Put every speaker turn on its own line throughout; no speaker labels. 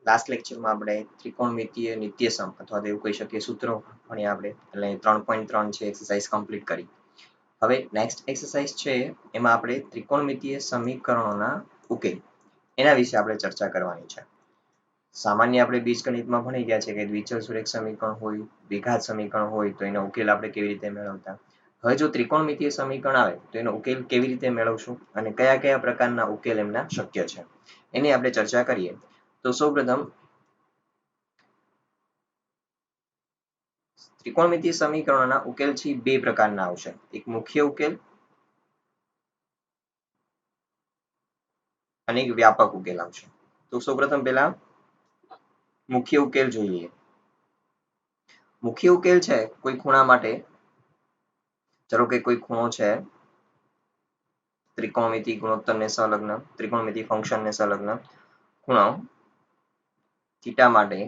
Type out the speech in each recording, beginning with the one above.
Last લેક્ચરમાં આપણે ત્રિકોણમિતીય નિત્યસમ અથવા તો એવું કહી શકીએ સૂત્રો ભણ્યા આપણે એટલે 3.3 છે એક્સરસાઇઝ કમ્પ્લીટ કરી. હવે નેક્સ્ટ એક્સરસાઇઝ છે એમાં આપણે ત્રિકોણમિતીય સમીકરણોના ઉકેલ એના વિશે આપણે ચર્ચા કરવાની છે. સામાન્ય આપણે બીજગણિતમાં ભણી ગયા છે કે દ્વિચલ સુરેખ સમીકરણ હોય, દ્વિઘાત સમીકરણ હોય તો એનો ઉકેલ આપણે કેવી રીતે મેળવતા. હવે જો ત્રિકોણમિતીય સમીકરણ આવે તો એનો ઉકેલ કેવી રીતે મેળવશું અને કયા કયા પ્રકારના ઉકેલ એમના શક્ય છે એની આપણે ચર્ચા કરીએ. તો સૌપ્રથમ ત્રિકોણમિતીય સમીકરણોના ઉકેલ છે બે પ્રકારના આવશે. એક મુખ્ય ઉકેલ અને એક વ્યાપક ઉકેલ આવશે. તો સૌપ્રથમ પહેલા મુખ્ય ઉકેલ જોઈએ. મુખ્ય ઉકેલ છે કોઈ ખૂણા માટે, ચાલો કે કોઈ ખૂણો છે ત્રિકોણમિતિ ગુણોત્તરને સંલગ્ન, ત્રિકોણમિતિ ફંક્શનને સંલગ્ન ખૂણો થીટા માટે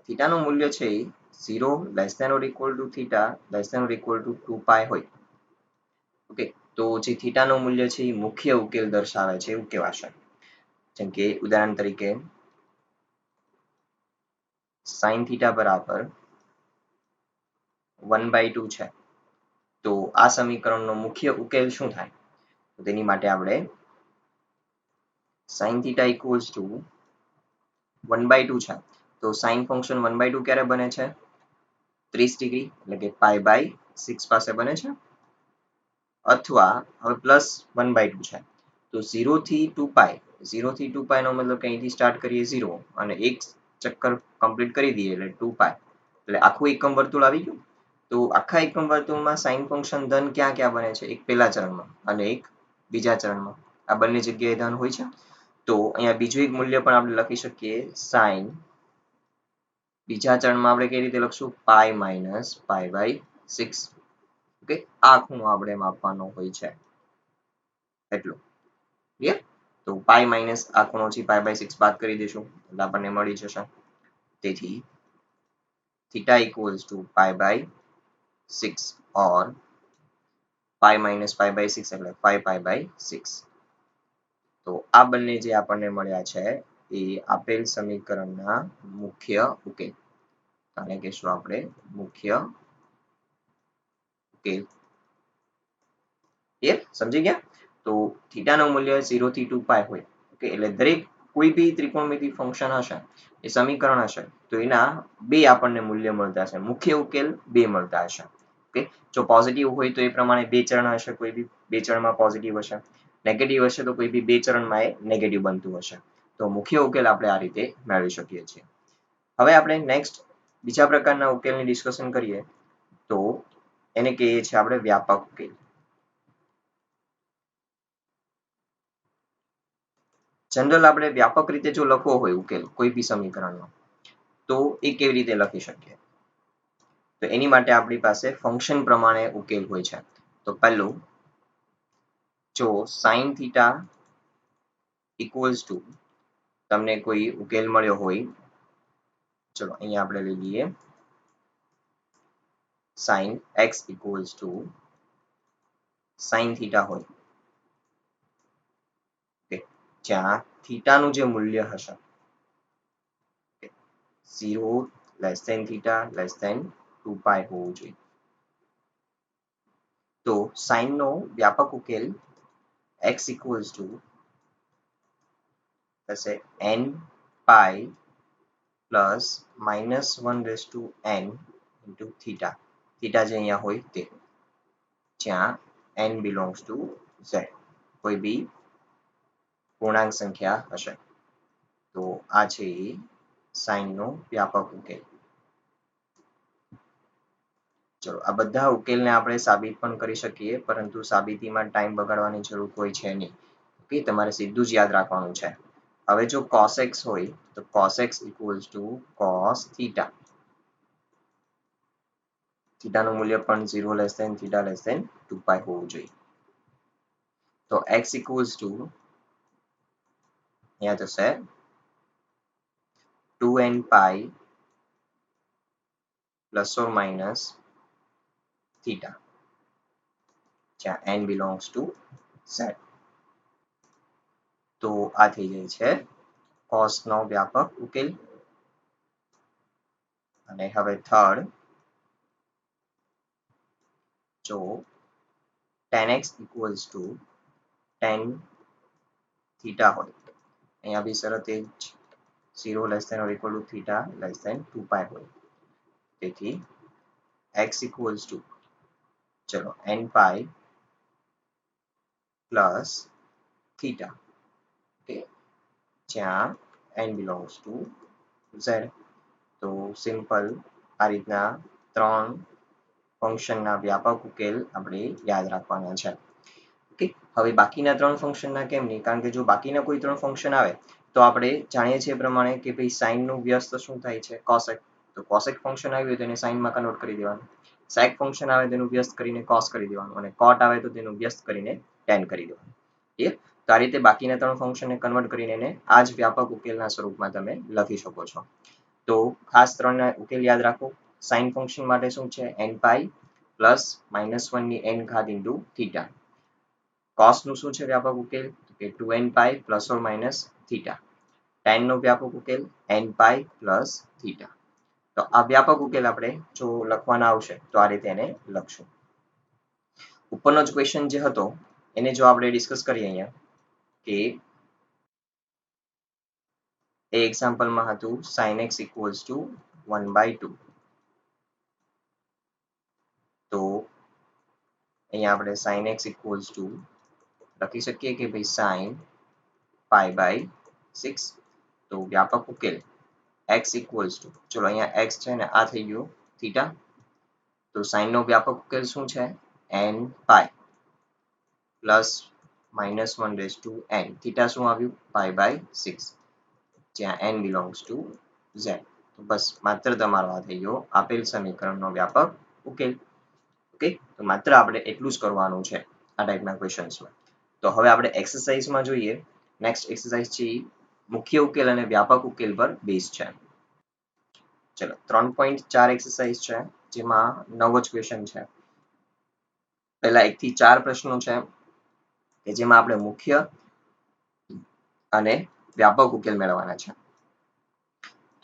થીટાનું મૂલ્ય છે 0 less than or equal to theta less than or equal to 2π હોય. ઓકે, તો જે થીટાનું મૂલ્ય છે એ મુખ્ય ઉકેલ દર્શાવે છે એવું કહેવાશે. જેમ કે ઉદાહરણ તરીકે sin થીટા બરાબર 1/2 છે. તો આ સમીકરણનો મુખ્ય ઉકેલ શું થાય? તો તેની માટે આપણે sin થીટા ઇક્વલ્સ ટુ 1/2 છે. તો sin ફંક્શન 1/2 ક્યારે બને છે? 30 ડિગ્રી એટલે કે π/6 પાસે બને છે. અથવા હવે પ્લસ 1/2 છે તો 0 થી 2π, 0 થી 2π નો મતલબ કે અહીંથી સ્ટાર્ટ કરીએ 0 અને એક ચક્કર કમ્પ્લીટ કરી દઈએ એટલે 2π એટલે આખું એકમ વર્તુળ આવી ગયું. તો આખા એકમ વર્તુળમાં sin ફંક્શન ધન ક્યાં ક્યાં બને છે? એક પહેલા ચરણમાં અને એક બીજા ચરણમાં. આ બંને જગ્યાએ ધન હોય છે. તો અહીંયા બીજું એક મૂલ્ય પણ આપણે લખી શકીએ sin બીજા ચરણમાં આપણે કઈ રીતે લખશું? π-π/6. ઓકે, આ ખૂણો આપણે માપવાનો હોય છે એટલું. ક્લિયર? તો π માઇનસ આ ખૂણો છે π/6 બાદ કરી દઈશું એટલે આપણને મળી જશે. તેથી theta equals to π/6 or π minus π/6 એટલે 5π/6. તો આ બંને જે આપણને મળ્યા છે એ આપેલ સમીકરણના મુખ્ય ઉકેલ. આને કહેશું આપણે મુખ્ય ઉકેલ. ક્લિયર? સમજી ગયા? તો થીટાનું મૂલ્ય 0 થી 2π હોય. ઓકે, એટલે દરેક કોઈ બી ત્રિકોણમિતિ ફંક્શન હશે એ સમીકરણ હશે તો એના બે આપણને મૂલ્ય મળતા હશે. મુખ્ય ઉકેલ બે મળતા હશે. ઓકે, જો પોઝિટિવ હોય તો એ પ્રમાણે બે ચરણ હશે, કોઈ બી બે ચરણમાં પોઝિટિવ હશે. નેગેટિવ હશે તો કોઈ બી બે ચરણમાં એ નેગેટિવ બનતું હશે. તો મુખ્ય ઉકેલ આપણે આ રીતે મેળવી શકીએ છીએ. હવે આપણે નેક્સ્ટ બીજા પ્રકારના ઉકેલની ડિસ્કશન કરીએ તો એને કહીએ છીએ આપણે વ્યાપક ઉકેલ. જનરલ આપણે વ્યાપક રીતે જો લખવો હોય ઉકેલ કોઈ બી સમીકરણનો તો એ કેવી રીતે લખી શકીએ? તો એની માટે આપણી પાસે ફંક્શન પ્રમાણે ઉકેલ હોય છે. તો પહેલું જો sin થીટા ઇક્વલ્સ ટુ તમને કોઈ ઉકેલ મળ્યો હોય, ચલો અહીંયા આપણે લઈ લઈએ sin x equals to sin theta હોય. જ્યાં થીટાનું જે મૂલ્ય હશે 0 less than theta less than 2π હોવું જોઈએ. તો sin નો વ્યાપક ઉકેલ x ઇક્વલ્સ ટુ થશે n pi plus -1/n into theta. Theta જે અહીંયા હોય તે, જ્યાં n belongs to z, કોઈ બી પૂર્ણાંક સંખ્યા હશે. તો આ છે sin નો વ્યાપક ઉકેલ. ચલો આ બધા ઉકેલને આપણે સાબિત પણ કરી શકીએ પરંતુ સાબિતીમાં ટાઈમ બગાડવાની જરૂર કોઈ છે નહીં. ઓકે, તમારે સીધું જ યાદ રાખવાનું છે. હવે જો cos x હોય તો cos x equals to cos theta. થીટાનું મૂલ્ય પણ 0 less than theta less than 2π હોવું જોઈએ. તો x equals to અહીંયા થશે 2n pi plus or minus theta, જ્યાં n belongs to z. તો આ થઈ જાય છે cos નો વ્યાપક ઉકેલ અને હવે થર્ડ જો tan x equals to tan theta હોય અહીંયા બી શરત એ જ 0 less than or equal to theta less than 2 pi હોય તેથી x equals to ચલો n pi plus theta okay જ્યાં n belongs to z તો સિમ્પલ આ રીતના ત્રણ ફંક્શનના વ્યાપક ઉકેલ આપણે યાદ રાખવાના છે ઓકે હવે બાકીના ત્રણ ફંક્શનના કેમ નહીં કારણ કે જો બાકીના કોઈ ત્રણ ફંક્શન આવે તો આપણે જાણીએ છીએ એ પ્રમાણે કે ભાઈ સાઇનનું વ્યસ્ત શું થાય છે કોસેક તો કોસેક ફંક્શન આવ્યું હોય તો એને સાઇનમાં કન્વર્ટ કરી દેવાનું સેક ફંક્શન આવે તેનું વ્યસ્ત કરીને કોસ કરી દેવાનું અને કોટ આવે તો તેનું વ્યસ્ત કરીને ટેન કરી દેવાનું ક્લિયર તો આ રીતે બાકીના ત્રણ ફંક્શનને કન્વર્ટ કરીને એને આ જ વ્યાપક ઉકેલના સ્વરૂપમાં તમે લખી શકો છો તો ખાસ ત્રણના ઉકેલ યાદ રાખો સાઇન ફંક્શન માટે શું છે n પાઈ પ્લસ -1 ની n ઘાત ઇન્ટુ થીટા cos નું શું છે વ્યાપક ઉકેલ કે 2n pi plus or minus theta tan નો વ્યાપક ઉકેલ n પાઈ પ્લસ થીટા તો આ વ્યાપક ઉકેલ આપણે જો લખવાના આવશે તો આ રીતે એને લખશું ઉપરનો જ ક્વેશ્ચન જે હતો એને જો આપણે ડિસ્કસ કરીએ અહીંયા કે એ એક્ઝામ્પલમાં હતું sin x equals to 1/2 તો અહીંયા આપણે sin x equals to લખી શકીએ કે ભાઈ sin pi/6 તો વ્યાપક ઉકેલ x equals to ચલો અહીંયા x છે ને આ થઈ ગયું થીટા તો sin નો વ્યાપક ઉકેલ શું છે n pi plus -1 raised to n theta શું આવ્યું pi/6 જ્યાં n belongs to z તો બસ માત્ર તમારો આ થઈ ગયો આપેલ સમીકરણનો વ્યાપક ઉકેલ ઓકે તો માત્ર આપણે એટલું જ કરવાનું છે આ ટાઈપના ક્વેશ્ચન્સમાં તો હવે આપણે એક્સરસાઇઝમાં જોઈએ નેક્સ્ટ એક્સરસાઇઝ છે મુખ્ય ઉકેલ અને વ્યાપક ઉકેલ પર બેઝ છે ચલો 3.4 એક્સરસાઇઝ છે જેમાં 9 જ ક્વેશ્ચન છે પહેલા 1 થી 4 પ્રશ્નો છે કે જેમાં આપણે મુખ્ય અને વ્યાપક ઉકેલ મેળવવાના છે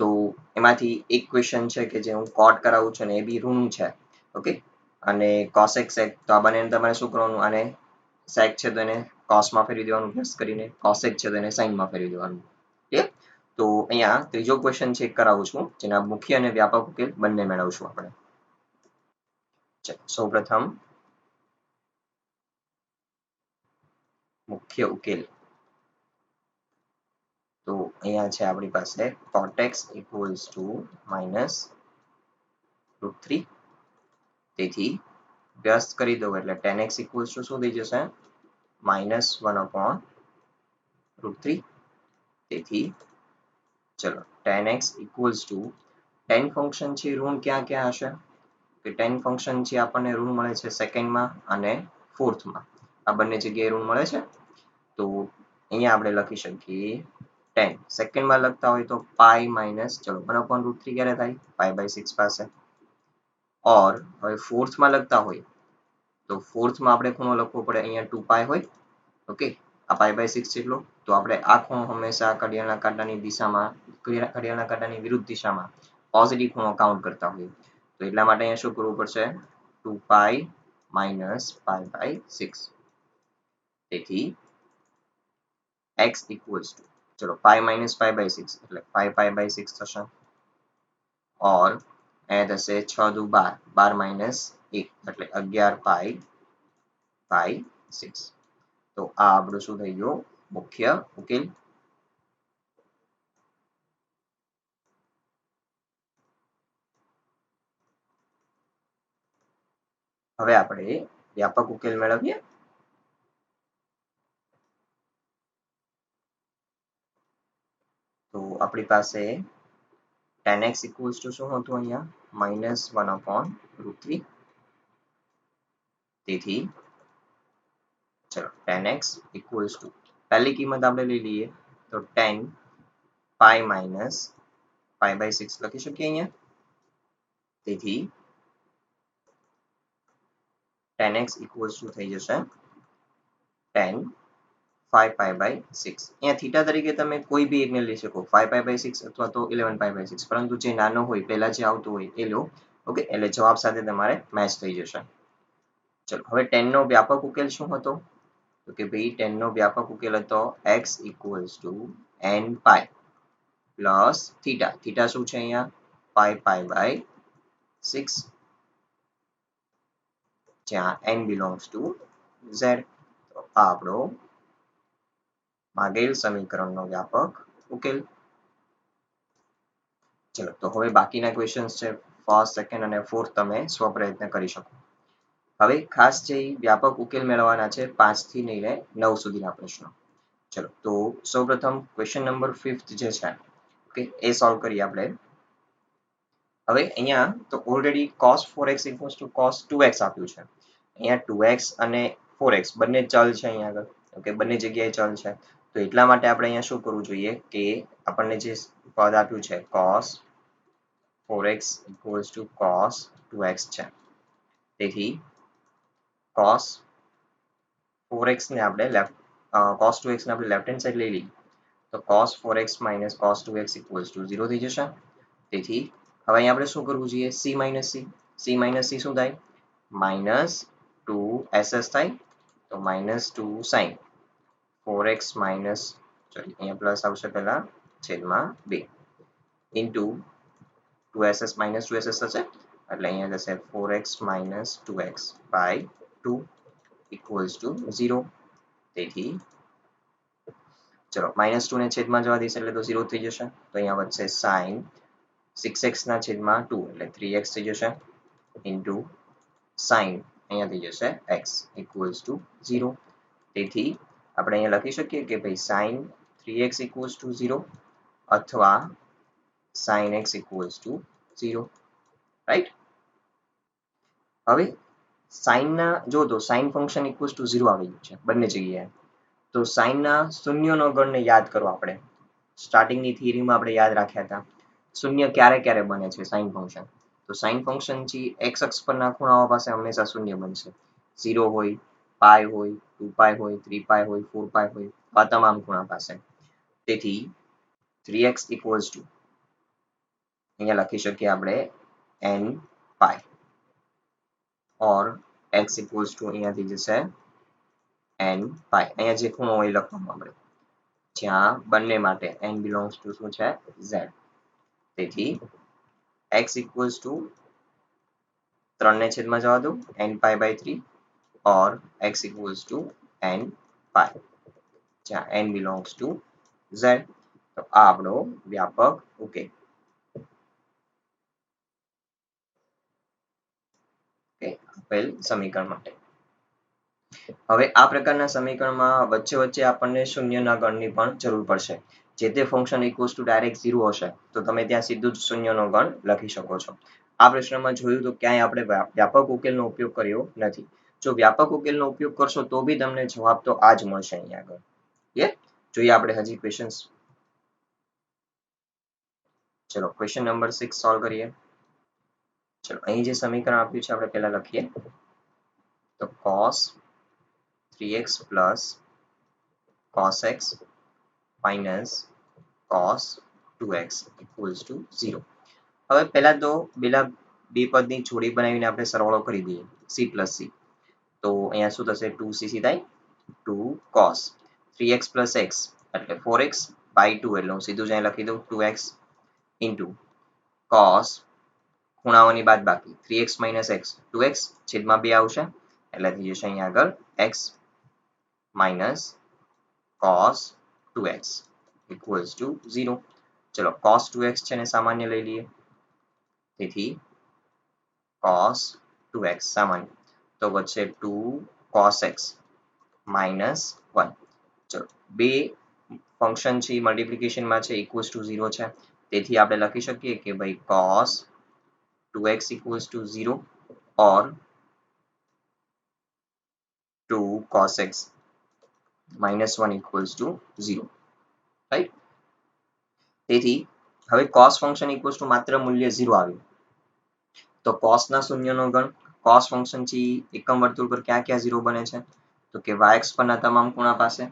તો એમાંથી એક ક્વેશ્ચન છે કે જે હું કોટ કરાવું છું અને એ બી ઋણ છે ઓકે અને કોસેક સેક તો આ બંનેને તમારે શું કરવાનું આને સેક છે તો એને કોસમાં ફેરવી દેવાનું પ્લસ કરીને કોસેક છે તો એને સાઇનમાં ફેરવી દેવાનું ક્લિયર તો અહીંયા ત્રીજો ક્વેશ્ચન ચેક કરાવું છું જેના મુખ્ય અને વ્યાપક ઉકેલ બંને મેળવશું આપણે સૌપ્રથમ મુખ્ય ઉકેલ તો અહીંયા છે આપણી પાસે cot x equals to -√3 તેથી વ્યસ્ત કરી દઉં એટલે tan x equals to શું થઈ જશે -1/√3 તેથી ચલો tan x equals to tan function છે ઋણ ક્યાં ક્યાં હશે કે tan ફંક્શન છે આપણને ઋણ મળે છે સેકન્ડમાં અને ફોર્થમાં આ બંને જગ્યાએ ઋણ મળે છે તો અહીંયા આપણે લખી શકીએ 10 સેકન્ડમાં લખતા હોય તો પાઈ માઇનસ ચલો 1/√3 ક્યારે થાય pi/6 પાસે ઓર હવે ફોર્થમાં લખતા હોય તો ફોર્થમાં આપણે ખૂણો લખવો પડે અહીંયા 2 પાઈ હોય ઓકે આ pi/6 જેટલો તો આપણે આ ખૂણો હંમેશા ઘડિયાળના કાંટાની દિશામાં ઘડિયાળના કાંટાની વિરુદ્ધ દિશામાં પોઝિટિવ ખૂણો કાઉન્ટ કરતા હોઈએ તો એટલા માટે અહીંયા શું કરવું પડશે 2 પાઈ માઇનસ pi/6 તેથી x equals to ચલો pi minus pi/6 એટલે 5 pi/6 થશે और એ થશે 6 દુ 12 12 minus 1 એટલે 11 pi/6 તો આ આપણું શું થઈ ગયું મુખ્ય ઉકેલ હવે આપણે વ્યાપક ઉકેલ મેળવીએ તો આપણી પાસે tan x equals to શું હતું અહીંયા -1/√3 તેથી ચલો tan x equals to પહેલી કિંમત આપણે લઈ લઈએ તો 10 pi minus pi/6 લખી શકીએ અહીંયા તેથી tan x equals to થઈ જશે 10 5π/6 અહીંયા થીટા તરીકે તમે કોઈ બી એકને લઈ શકો 5π/6 અથવા તો 11π/6 પરંતુ જે નાનો હોય પહેલા જે આવતું હોય એ લો ઓકે એટલે જવાબ સાથે તમારે મેચ થઈ જશે ચલો હવે 10 નો વ્યાપક ઉકેલ શું હતો તો કે ભાઈ 10 નો વ્યાપક ઉકેલ હતો x n pi plus theta theta શું છે અહીંયા 5π/6 જ્યાં n belongs to z તો આ આપણો માંગેલ સમીકરણનો વ્યાપક ઉકેલ ચલો તો હવે બાકીના ક્વેશ્ચન્સ છે ફર્સ્ટ સેકન્ડ અને ફોર્થ તમે સ્વપ્રયત્ન કરી શકો હવે ખાસ જે વ્યાપક ઉકેલ મેળવવાના છે 5 થી લઈને 9 સુધીના પ્રશ્નો ચલો તો સૌપ્રથમ ક્વેશ્ચન નંબર 5 જે છે ઓકે એ સોલ્વ કરીએ આપણે હવે અહીંયા તો already cos 4x cos 2x આપ્યું છે અહીંયા 2x અને 4x બંને ચલ છે અહીંયા આગળ ઓકે બંને જગ્યાએ ચલ છે તો એટલા માટે આપણે અહીંયા શું કરવું જોઈએ કે આપણને જે પદ આપ્યું છે cos 4x cos 2x છે તેથી cos 4x ને આપણે cos 2x ને આપણે લેફ્ટ હેન્ડ સાઈડ લઈ લઈએ તો cos 4x cos 2x 0 થઈ જશે તેથી હવે અહીંયા આપણે શું કરવું જોઈએ c c શું થાય -2ss થાય તો -2 sin 4x સોરી અહીંયા પ્લસ આવશે પહેલા છેદમાં 2 ઇન્ટુ 2ss થશે એટલે અહીંયા જશે 4x 2x by 2 equals to 0 તેથી ચલો -2 ને છેદમાં જવા દઈશ એટલે તો 0 થઈ જશે તો અહીંયા વધશે sin 6x ના છેદમાં 2 એટલે 3x થઈ જશે ઇન્ટુ sin અહીંયા થઈ જશે x equals to 0 તેથી આપણે અહીંયા લખી શકીએ કે ભાઈ sin 3x equals to 0 અથવા sin x equals to 0 right હવે sin ના જો તો sin ફંક્શન equals to 0 આવી ગયું છે બંને જગ્યાએ તો sin ના શૂન્યનો ગણને યાદ કરો આપણે સ્ટાર્ટિંગની થિયરીમાં આપણે યાદ રાખ્યા હતા શૂન્ય ક્યારે ક્યારે બને છે sin ફંક્શન તો sin ફંક્શન x અક્ષ પરના ખૂણાઓ પાસે હંમેશા શૂન્ય બનશે 0 હોય પાઈ હોય 2π હોય 3π હોય 4π હોય આ તમામ ખૂણા પાસે તેથી 3x equals to અહીંયા લખી શકીએ આપણે n pi or x equals to અહીંયા થઈ જશે n પાઈ અહીંયા જે ખૂણો હોય લખવામાં આપણે જ્યાં બંને માટે n belongs to શું છે z તેથી x equals to 3 ને છેદમાં જવા દો n pi by 3 or x equals to n pi જ્યાં n belongs to z તો આ આપણો વ્યાપક ઉકેલ આપેલ સમીકરણ માટે હવે આ પ્રકારના સમીકરણમાં વચ્ચે વચ્ચે આપણને શૂન્યના ગણની પણ જરૂર પડશે જે તે ફંક્શન ઇક્વલ્સ ટુ ડાયરેક્ટ 0 હશે તો તમે ત્યાં સીધું જ શૂન્યનો ગણ લખી શકો છો આ પ્રશ્નમાં જોયું તો ક્યાંય આપણે વ્યાપક ઉકેલનો ઉપયોગ કર્યો નથી જો વ્યાપક ઉકેલનો ઉપયોગ કરશો તો બી તમને જવાબ તો આ જ મળશે અહીંયા આગળ ક્લિયર જોઈએ આપણે હજી ક્વેશ્ચન્સ ચલો ક્વેશ્ચન નંબર 6 સોલ્વ કરીએ ચલો અહીં જે સમીકરણ આપ્યું છે આપણે પહેલા લખીએ તો cos 3x plus cos x minus cos 2x equals to 0 હવે પહેલા તો પેલા બે પદની જોડી બનાવીને આપણે સરવાળો કરી દઈએ c plus c તો અહીંયા શું થશે 2c થાય 2 cos 3x plus x એટલે 4x by 2 એટલે હું સીધું જ અહીં લખી દઉં 2x into cos ખૂણાઓની બાદ બાકી 3x minus x 2x છેદમાં 2 આવશે એટલે થઈ જશે અહીંયા આગળ x minus cos 2x equals to 0 ચલો cos 2x છે ને સામાન્ય લઈ લઈએ તેથી cos 2x સામાન્ય તો વચ્ચે 2 cos x minus 1 ચલો બે ફંક્શન છે મલ્ટિપ્લિકેશનમાં છે ઇક્વલ્સ ટુ 0 છે તેથી આપણે લખી શકીએ કે ભાઈ cos 2x equals to 0 or 2 cos x minus 1 equals to 0 right તેથી હવે cos ફંક્શન equals to માત્ર મૂલ્ય 0 આવ્યું તો cos ના શૂન્યનો ગણ cos ફંક્શન થી એકમ વર્તુળ પર ક્યાં ક્યાં 0 બને છે તો કે y અક્ષ પરના તમામ ખૂણા પાસે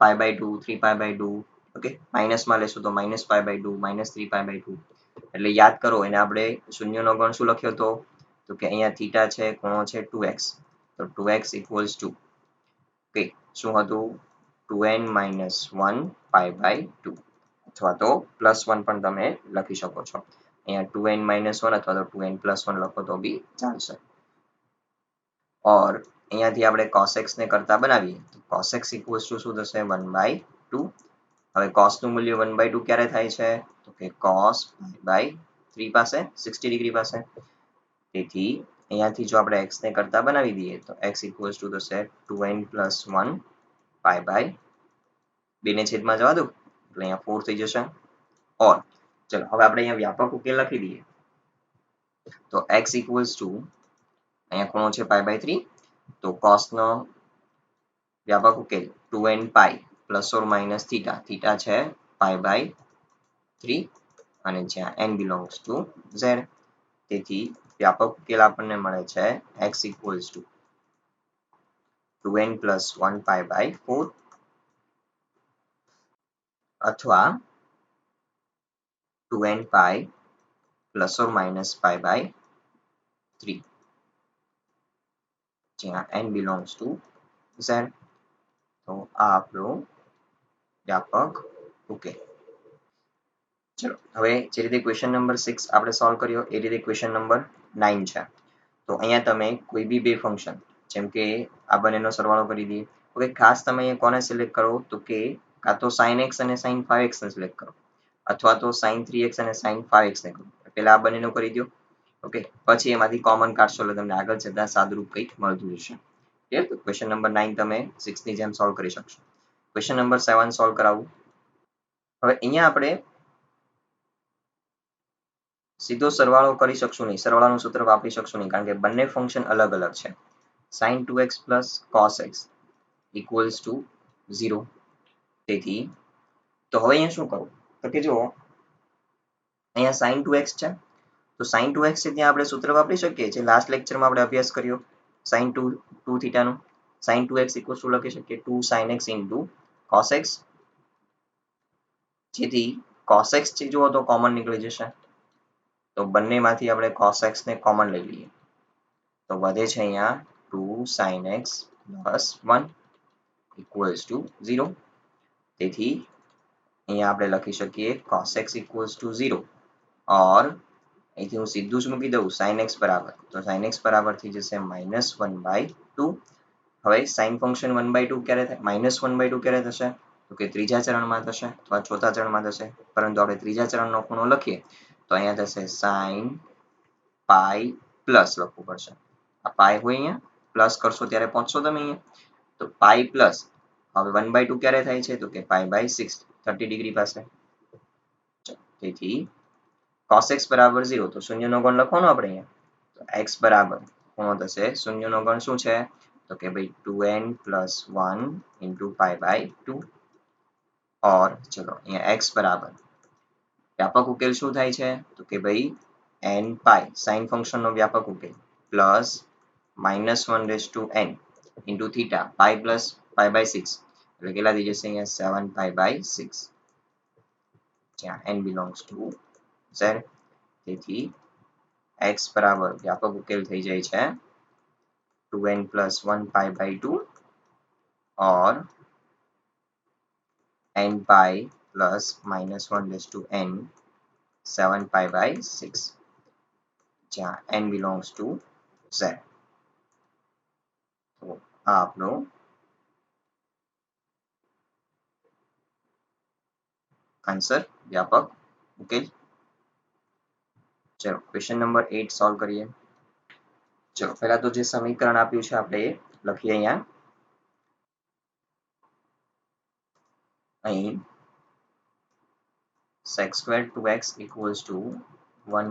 π/2 3π/2 ઓકે માઇનસમાં લેશું તો -π/2 -3π/2 એટલે યાદ કરો એને આપણે શૂન્યનો ગણ શું લખ્યો હતો તો કે અહીંયા થીટા છે ખૂણો છે 2x તો 2x ઇક્વલ્સ ટુ ઓકે શું હતું 2n - 1 π/2 અથવા તો +1 પણ તમે લખી શકો છો અહીંયા 2n - 1 અથવા તો 2n + 1 લખો તો બી ચાલશે और અહીંયાથી આપણે cos x ને કરતા બનાવીએ તો cos x ઇક્વલ્સ ટુ શું થશે 1/2 હવે cos નું મૂલ્ય 1/2 ક્યારે થાય છે તો કે cos π/3 પાસે 60 ડિગ્રી પાસે તેથી અહીંયાથી જો આપણે x ને કરતા બનાવી દઈએ તો x ઇક્વલ્સ ટુ થશે 2n + 1 π/2 ને છેદમાં જવા દો એટલે અહીંયા 4 થઈ જશે और ચલો હવે આપણે અહીંયા વ્યાપક ઉકેલ લખી દઈએ તો x ઇક્વલ્સ ટુ અહીંયા ખૂણો છે π/3 તો cos નો વ્યાપક ઉકેલ 2n π ± થીટા થીટા છે π/3 અને જ્યાં n belongs to z તેથી વ્યાપક ઉકેલ આપણને મળે છે x ઇક્વલ્સ ટુ 2n + 1 π/4 અથવા 2n π ± π/3 જ્યાં n belongs to z તો આ આપણો વ્યાપક ઉકેલ ચલો હવે જે રીતે ક્વેશ્ચન નંબર 6 આપણે સોલ્વ કર્યો એ રીતે ક્વેશ્ચન નંબર 9 છે તો અહીંયા તમે કોઈ બી બે ફંક્શન જેમ કે આ બંનેનો સરવાળો કરી દઈએ હવે ખાસ તમે અહીંયા કોને સિલેક્ટ કરો તો કે કાં તો sin x અને sin 5x ને સિલેક્ટ કરો અથવા તો sin 3x અને sin 5x ને કરો પહેલા આ બંનેનો કરી દો ઓકે પછી એમાંથી કોમન કાઢશો એટલે તમને આગળ જતા સાદુરૂપ કંઈક મળતું જશે ક્લિયર તો ક્વેશ્ચન નંબર 9 તમે 6 ની જેમ સોલ્વ કરી શકશો ક્વેશ્ચન નંબર 7 સોલ્વ કરાવું હવે અહીંયા આપણે સીધો સરવાળો કરી શકશું નહીં સરવાળાનું સૂત્ર વાપરી શકશું નહીં કારણ કે બંને ફંક્શન અલગ અલગ છે sin 2x + cos x equals two 0 તેથી તો હવે અહીંયા શું કરવું તો કે જો અહીંયા sin 2x છે તો sin 2x છે ત્યાં આપણે સૂત્ર વાપરી શકીએ જે લાસ્ટ લેક્ચરમાં આપણે અભ્યાસ કર્યો sin 2 થીટાનો sin 2x equals to લખી શકીએ 2 sin x * cos x જેથી cos x છે જુઓ તો કોમન નીકળી જશે તો બંનેમાંથી આપણે cos x ને કોમન લઈ લઈએ તો વધે છે અહીંયા 2 sin x + 1 ઇક્વલ્સ ટુ 0 તેથી અહીંયા આપણે લખી શકીએ cos x ઇક્વલ્સ ટુ 0 और અહીંથી હું સીધું જ મૂકી દઉં sin x બરાબર તો sin x બરાબર થઈ જશે -1/2 હવે sin ફંક્શન 1/2 ક્યારે થાય -1/2 ક્યારે થશે તો કે ત્રીજા ચરણમાં થશે અથવા ચોથા ચરણમાં થશે પરંતુ આપણે ત્રીજા ચરણનો ખૂણો લખીએ તો અહીંયા થશે sin π પ્લસ લખવું પડશે આ પાઈ હોય અહીંયા પ્લસ કરશો ત્યારે પહોંચશો તમે અહીંયા તો પાઈ પ્લસ હવે 1/2 ક્યારે થાય છે તો કે π/6 30 ડિગ્રી પાસે તેથી cos x બરાબર 0 તો શૂન્યનો ગણ લખવાનો આપણે અહીંયા તો x બરાબર ખૂણો થશે શૂન્યનો ગણ શું છે તો કે ભાઈ 2n + 1 * π/2 और ચલો અહીંયા x બરાબર વ્યાપક ઉકેલ શું થાય છે તો કે ભાઈ n π sin ફંક્શનનો વ્યાપક ઉકેલ plus -1/n into theta pi plus π/6 એટલે કેટલા થઈ જશે અહીંયા 7 π/6 જ્યાં n belongs to z તેથી x બરાબર વ્યાપક ઉકેલ થઈ જાય છે 2n + 1 π/2 और n π plus -1/n 7 π/6 જ્યાં n belongs to z તો આ આપણો આન્સર વ્યાપક ઉકેલ ચલો ક્વેશ્ચન નંબર 8 સોલ્વ કરીએ ચલો પહેલા તો જે સમીકરણ આપ્યું છે આપણે એ લખીએ અહીંયા અહીં sec² 2x equals to 1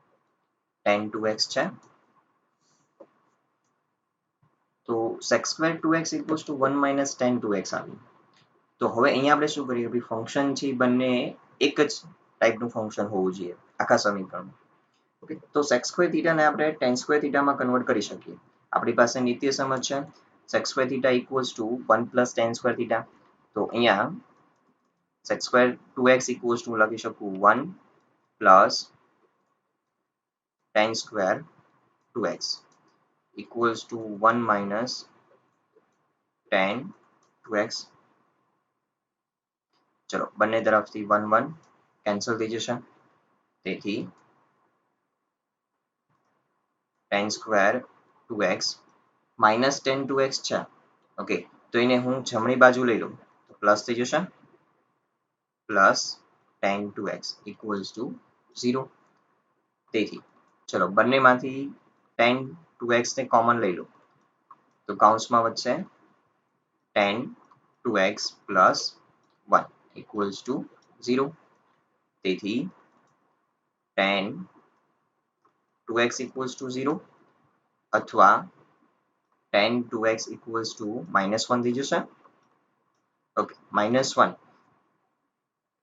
- tan 2x છે તો sec² 2x equals to 1 - tan 2x આવ્યું તો હવે અહીંયા આપણે શું કરીએ ભાઈ ફંક્શન છે બંને એક જ ટાઈપનું ફંક્શન હોવું જોઈએ આખા સમીકરણમાં ઓકે તો sec² થીટાને આપણે tan² થીટામાં કન્વર્ટ કરી શકીએ આપણી પાસે નિત્ય સમજ છે sec² theta equals to 1 + tan² theta તો અહીંયા sec square 2x equals to લખી શકું 1 plus tan square 2x equals to 1 minus tan 2x. ચલો બંને તરફથી 1 1 કેન્સલ થઈ જશે, તેથી tan square 2x minus tan 2x છે. ઓકે, તો એને હું જમણી બાજુ લઈ લઉં તો પ્લસ થઈ જશે, plus tan 2x equals to 0. તેથી ચલો બંનેમાંથી tan 2x ને કોમન લઈ લો તો કૌંસમાં વધશે tan 2x plus 1 equals to 0. તેથી tan 2x equals to 0 અથવા tan 2x equals to -1 થઈ જશે. ઓકે, -1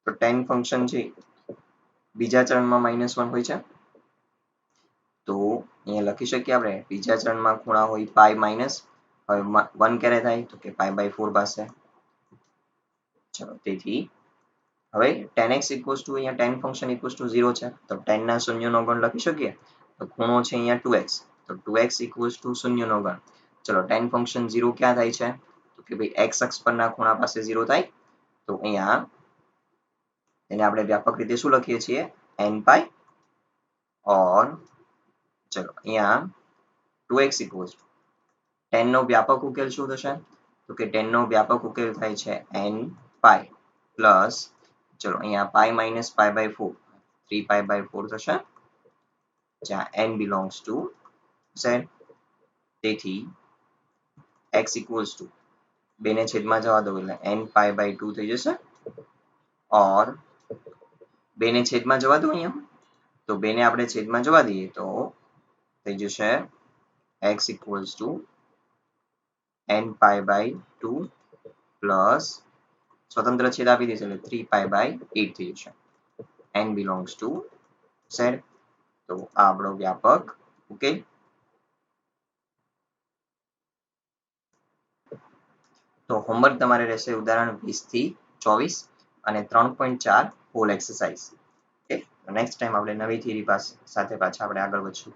તો tan ફંક્શન છે બીજા ચરણમાં -1 હોય છે, તો અહીંયા લખી શકીએ આપણે બીજા ચરણમાં ખૂણા હોય પાઈ માઇનસ, હવે 1 ક્યારે થાય તો કે π/4 પાસે. ચલો તેથી હવે tan x equals to અહીંયા tan ફંક્શન equals to 0 છે, તો tan ના શૂન્યનો ગણ લખી શકીએ. તો ખૂણો છે અહીંયા 2x, તો 2x equals to શૂન્યનો ગણ. ચલો tan ફંક્શન 0 ક્યાં થાય છે તો કે ભાઈ x અક્ષ પરના ખૂણા પાસે 0 થાય. તો અહીંયા એને આપણે વ્યાપક રીતે શું લખીએ છીએ n π, ઓર ચલો અહીંયા 2x equals to tan નો વ્યાપક ઉકેલ શું થશે તો કે tan નો વ્યાપક ઉકેલ થાય છે n π પ્લસ ચલો અહીંયા π minus π/4 3π/4 થશે, જ્યાં n belongs to z. તેથી x equals to 2 ને છેદમાં જવા દો એટલે n π/2 થઈ જશે, ઓર 2 ને છેદમાં જવા દો અહીંયા, તો 2 ને આપણે છેદમાં જવા દઈએ તો થઈ જશે x equals to n π/2 plus સ્વતંત્ર છેદ આપી દઈશું એટલે 3π/8 થઈ જશે. n belongs to z. તો આ આપણો વ્યાપક ઉકેલ. તો હોમવર્ક તમારે રહેશે ઉદાહરણ 20 થી 24 અને 3.4 whole exercise. Okay, next time આપણે નવી થિયરી સાથે પાછા આપણે આગળ વધશું.